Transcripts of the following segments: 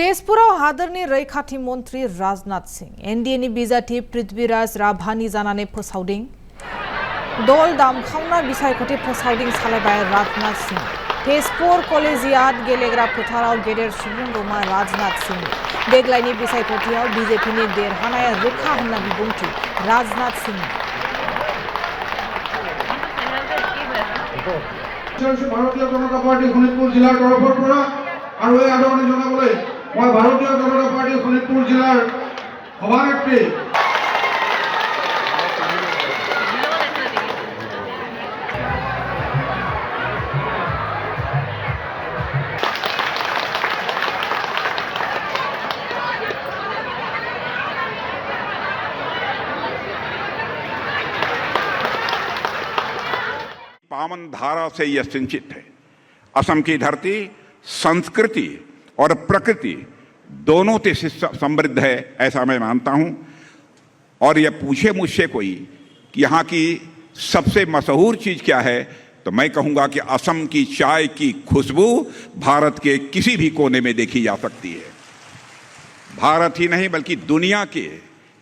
तेजपुराव हादोरनि रैखाथि मन्त्री राजनाथ सिंह एनडिएनि बिजाथि पृथ्वीराज राभानि जानानै फोसावदिं दल दामखावना बिसायख'थि फोसावदिं सालायबाय राजनाथ सिंह तेजपुर कलेजियात गेलेग्रा फोथाराव गेदेर सुबुं गौमा राजनाथ सिंह देग्लायनि बिसायख'थियाव बिजेपिनि देरहानाया रोखा होनना बिबुंथि राजनाथ सिंह ভাৰতীয় জনতা পাৰ্টি শোণিতপুৰ জিলাৰ তৰফৰ পৰা আৰু এই আদৰণি জনাবলৈ মই ভাৰতীয় জনতা পাৰ্টি শোণিতপুৰ জিলাৰ সভানেত্ৰী पावन धारा से यह सिंचित है। असम की धरती संस्कृति और प्रकृति दोनों से समृद्ध है, ऐसा मैं मानता हूं। और यह पूछे मुझसे कोई कि यहाँ की सबसे मशहूर चीज क्या है, तो मैं कहूंगा कि असम की चाय की खुशबू भारत के किसी भी कोने में देखी जा सकती है। भारत ही नहीं बल्कि दुनिया के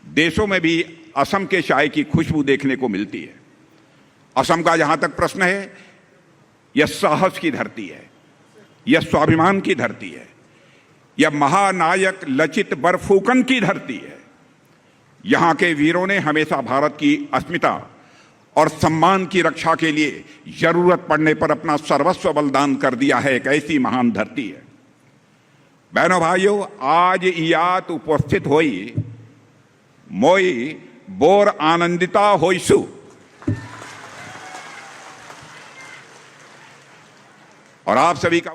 देशों में भी असम के चाय की खुशबू देखने को मिलती है। असम का जहां तक प्रश्न है, यह साहस की धरती है, यह स्वाभिमान की धरती है, यह महानायक लचित बरफुकन की धरती है। यहां के वीरों ने हमेशा भारत की अस्मिता और सम्मान की रक्षा के लिए जरूरत पड़ने पर अपना सर्वस्व बलिदान कर दिया है। एक ऐसी महान धरती है। बहनों भाइयों, आज यात उपस्थित होई मोई बोर आनंदिता होइसु। और आप सभी का